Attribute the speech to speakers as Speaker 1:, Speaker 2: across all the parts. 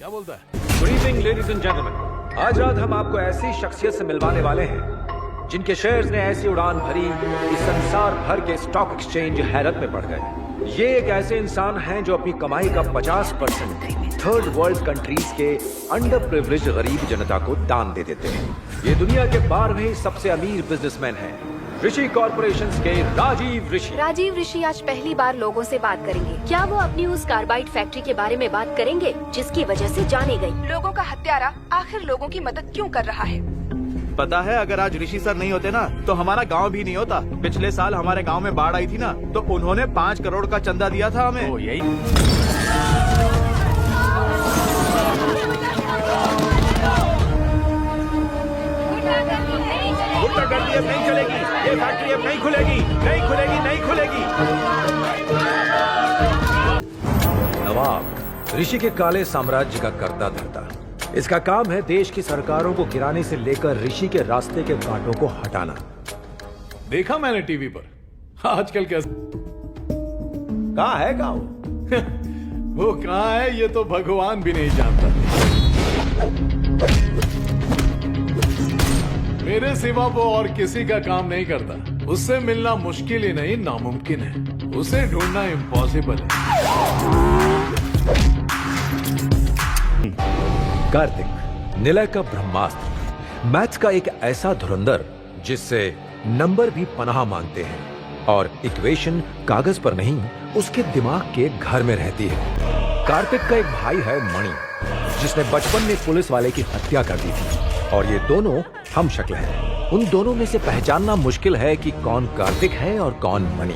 Speaker 1: क्या बोलता है?
Speaker 2: Good evening ladies and gentleman. आज रात हम आपको ऐसी शख्सियत से मिलवाने वाले हैं जिनके शेयर्स ने ऐसी उड़ान भरी कि संसार भर के स्टॉक एक्सचेंज हैरत में पड़ गए। ये एक ऐसे इंसान हैं जो अपनी कमाई का 50% थर्ड वर्ल्ड कंट्रीज के अंडर प्रिविलेज्ड गरीब जनता को दान दे देते हैं। ये दुनिया के 12वें सबसे अमीर बिजनेसमैन हैं, ऋषि कॉर्पोरेशंस के राजीव ऋषि।
Speaker 3: राजीव ऋषि आज पहली बार लोगों से बात करेंगे। क्या वो अपनी उस कार्बाइड फैक्ट्री के बारे में बात करेंगे जिसकी वजह से जाने गई?
Speaker 4: लोगों का हत्यारा आखिर लोगों की मदद क्यों कर रहा है?
Speaker 5: पता है, अगर आज ऋषि सर नहीं होते ना तो हमारा गांव भी नहीं होता। पिछले साल हमारे गांव में बाढ़ आई थी ना, तो उन्होंने 5 करोड़ का चंदा दिया था हमें।
Speaker 1: ओ यही
Speaker 5: गुंडागर्दी अब नहीं चलेगी, ये फैक्ट्री अब नहीं खुलेगी, नहीं खुलेगी, नहीं खुलेगी।
Speaker 2: नवाब ऋषि के काले साम्राज्य का करता धरता। इसका काम है देश की सरकारों को गिराने से लेकर ऋषि के रास्ते के कांटों को हटाना।
Speaker 1: देखा मैंने टीवी पर। आजकल कैसे
Speaker 5: कहाँ है गाँव?
Speaker 1: वो कहाँ है ये तो भगवान भी नहीं जानता। मेरे सिवा वो और किसी का काम नहीं करता। उससे मिलना मुश्किल ही नहीं नामुमकिन है, उसे ढूंढना इम्पॉसिबल है।
Speaker 2: कार्तिक निलय का ब्रह्मास्त्र, मैथ्स का एक ऐसा धुरंधर जिससे नंबर भी पनाह मांगते हैं और इक्वेशन कागज पर नहीं उसके दिमाग के घर में रहती है। कार्तिक का एक भाई है मणि, जिसने बचपन में पुलिस वाले की हत्या कर दी थी और ये दोनों हम शक्ल हैं। उन दोनों में से पहचानना मुश्किल है कि कौन कार्तिक है और कौन मणि।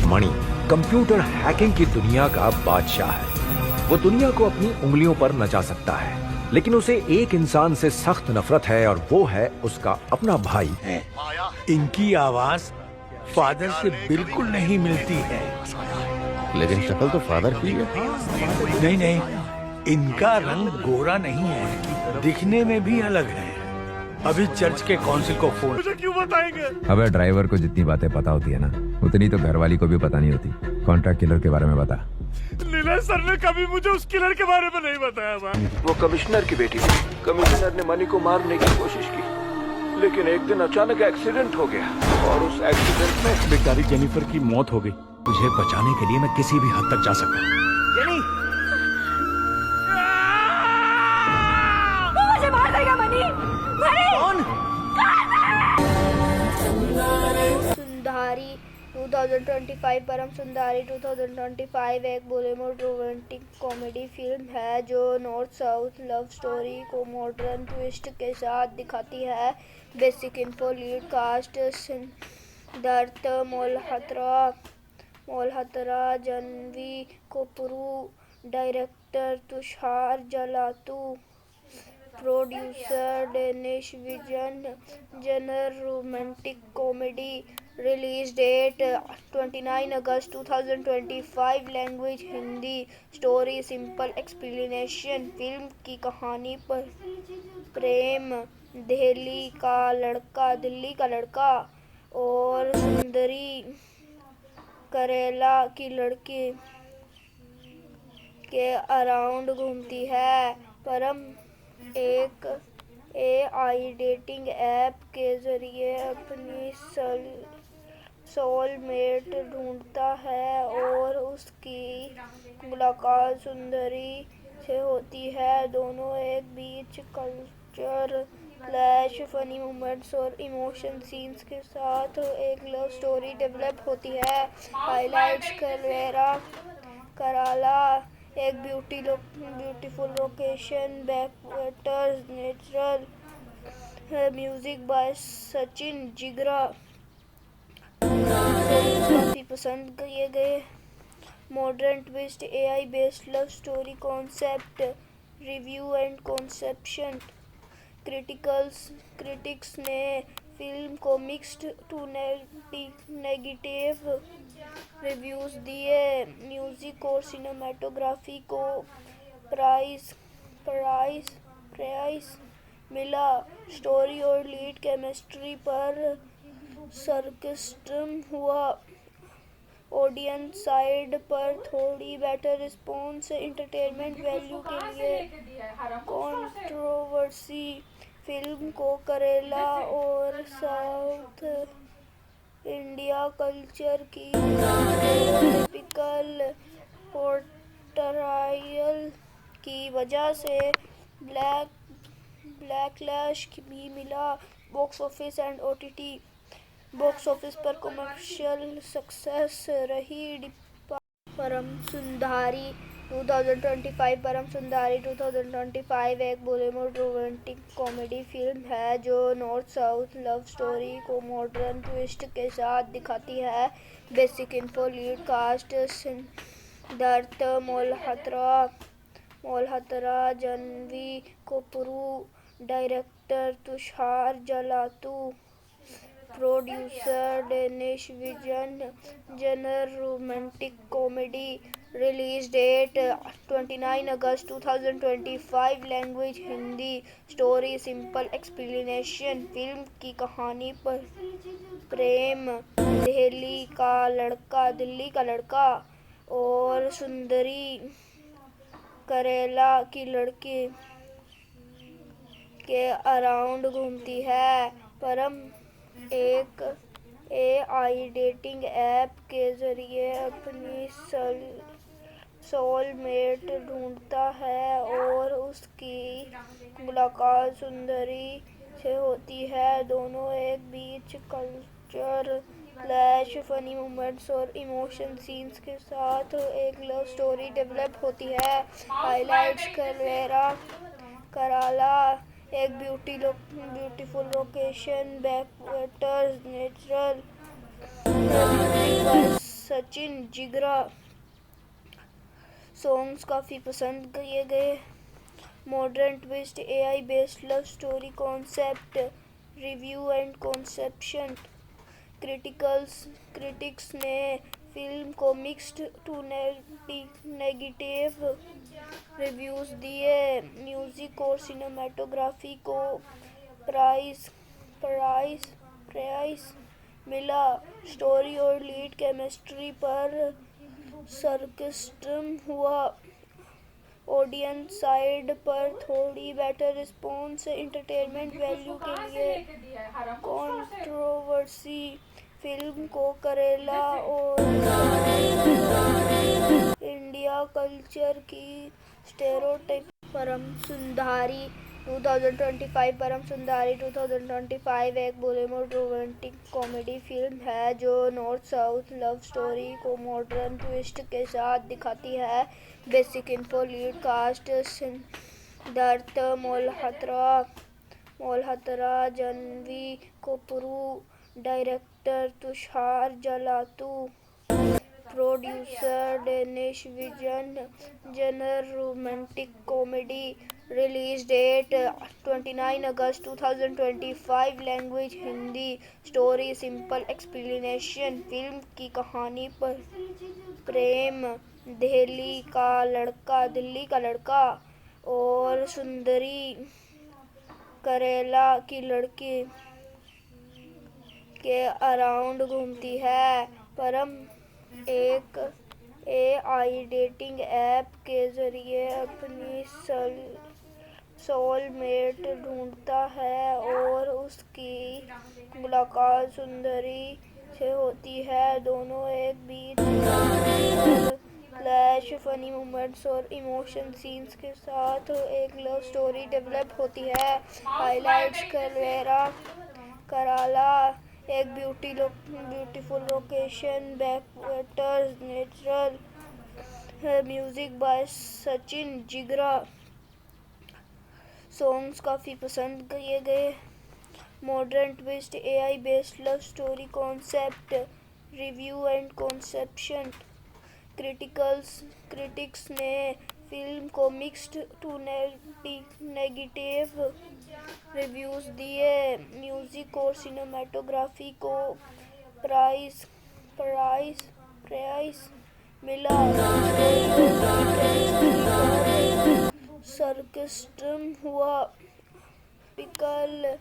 Speaker 2: मणि कंप्यूटर हैकिंग की दुनिया का बादशाह है। वो दुनिया को अपनी उंगलियों पर नचा सकता है, लेकिन उसे एक इंसान से सख्त नफरत है और वो है उसका अपना भाई।
Speaker 6: इनकी आवाज फादर से बिल्कुल नहीं मिलती है।
Speaker 5: लेकिन शक्ल तो फादर की है।
Speaker 6: नहीं नहीं, इनका रंग गोरा नहीं है, दिखने में भी अलग है। अभी चर्च के काउंसिल को फोन।
Speaker 5: मुझे क्यों बताएंगे?
Speaker 7: अबे ड्राइवर को जितनी बातें पता होती है ना, उतनी तो घरवाली को भी पता नहीं होती। कॉन्ट्रैक्ट किलर के बारे में बता।
Speaker 5: नीलय सर ने कभी मुझे उस किलर के बारे में नहीं बताया।
Speaker 8: वो कमिश्नर की बेटी थी। कमिश्नर ने मनी को मारने की कोशिश की, लेकिन एक दिन अचानक एक्सीडेंट हो गया और उस एक्सीडेंट में
Speaker 6: बेचारी जेनिफर की मौत हो गई। मुझे बचाने के लिए मैं किसी भी हद तक जा सकता हूँ।
Speaker 3: मुझे मार देगा मनी।
Speaker 9: सुंदरी 2025 परम सुंदरी 2025 एक बॉलीवुड रोमांटिक कॉमेडी फिल्म है जो नॉर्थ साउथ लव स्टोरी को मॉडर्न ट्विस्ट के साथ दिखाती है। Basic info: lead cast Siddharth Malhotra, Janhvi Kapoor, director Tushar Jalota, producer Dinesh Vijan, genre romantic comedy. Release date 29 अगस्त 2025, language Hindi. Story simple explanation: film की कहानी पर प्रेम, दिल्ली का लड़का और सुंदरी केरला की लड़की के अराउंड घूमती है। परम एक एआई डेटिंग ऐप के जरिए अपनी सोलमेट ढूंढता है और उसकी मुलाकात सुंदरी से होती है। दोनों एक बीच कल्चर क्लैश, फनी मोमेंट्स और इमोशन सीन्स के साथ एक लव स्टोरी डेवलप होती है। हाइलाइट्स: कराला एक beautiful location, backwaters, natural music by Sachin Jigar. पसंद किए गए modern twist, AI based love story concept, review and conception. Critics ने फिल्म को मिक्स्ड टू नेगेटिव रिव्यूज दिए। म्यूजिक और सिनेमाटोग्राफी को प्राइस मिला। स्टोरी और लीड केमिस्ट्री पर सर्कस्टिज्म हुआ ऑडियंस साइड पर थोड़ी बेटर रिस्पॉन्स, एंटरटेनमेंट वैल्यू के लिए कंट्रोवर्सी, फिल्म को केरला और साउथ इंडिया कल्चर की टिपिकल पोर्ट्रायल की वजह से बैकलैश भी मिला। Box office and OTT box office पर कमर्शियल सक्सेस रही। परम सुंदरी 2025 परम सुंदरी 2025 एक बॉलीवुड रोमांटिक कॉमेडी फिल्म है जो नॉर्थ साउथ लव स्टोरी को मॉडर्न ट्विस्ट के साथ दिखाती है। Basic info, lead cast Siddharth Malhotra, Janhvi Kapoor, director Tushar Jalota, producer Dinesh Vijan, genre romantic comedy, release date 29 अगस्त 2025, language Hindi, story simple explanation, film की कहानी पर प्रेम, दिल्ली का लड़का और सुंदरी केरला की लड़की के अराउंड घूमती है। परम एक एआई डेटिंग ऐप के जरिए अपनी सोलमेट ढूंढता है और उसकी मुलाकात सुंदरी से होती है। दोनों एक बीच कल्चर क्लैश, फनी मोमेंट्स और इमोशन सीन्स के साथ एक लव स्टोरी डेवलप होती है। हाइलाइट्स केरला एक beautiful location, backwaters, natural, Sachin Jigar, songs काफ़ी पसंद किए गए। Modern twist, AI based love story concept, review and conception, critics ने फिल्म को मिक्स्ड टू नेगेटिव रिव्यूज दिए। म्यूजिक और सिनेमेटोग्राफी को प्राइस मिला। स्टोरी और लीड केमिस्ट्री पर सर्कस्टम हुआ। ऑडियंस साइड पर थोड़ी बेटर रिस्पॉन्स, एंटरटेनमेंट वैल्यू के लिए कंट्रोवर्सी, फिल्म को केरला और इंडिया कल्चर की स्टेरियोटाइप। परम सुंदरी 2025 परम सुंदरी 2025 एक बॉलीवुड रोमांटिक कॉमेडी फिल्म है जो नॉर्थ साउथ लव स्टोरी को मॉडर्न ट्विस्ट के साथ दिखाती है। Basic info, lead cast Siddharth Malhotra, Janhvi Kapoor, director Tushar Jalota, producer Dinesh Vijan, genre romantic comedy, release date 29 अगस्त 2025, language Hindi, story simple explanation, film की कहानी पर प्रेम, दिल्ली का लड़का और सुंदरी केरला की लड़की के अराउंड घूमती है। परम एक एआई डेटिंग ऐप के जरिए अपनी सोलमेट ढूंढता है और उसकी मुलाकात सुंदरी से होती है। दोनों एक बीच क्लैश, फनी मोमेंट्स और इमोशन सीन्स के साथ एक लव स्टोरी डेवलप होती है। हाइलाइट्स केरला एक beautiful location, backwaters, natural, music by Sachin Jigar, songs काफ़ी पसंद किए गए। Modern twist, AI based love story concept, review and conception, critics ने फिल्म को मिक्स्ड टू नेगेटिव रिव्यूज दिए। म्यूजिक और सिनेमेटोग्राफी को प्राइस मिला। सर्कस्टम हुआ। टिपिकल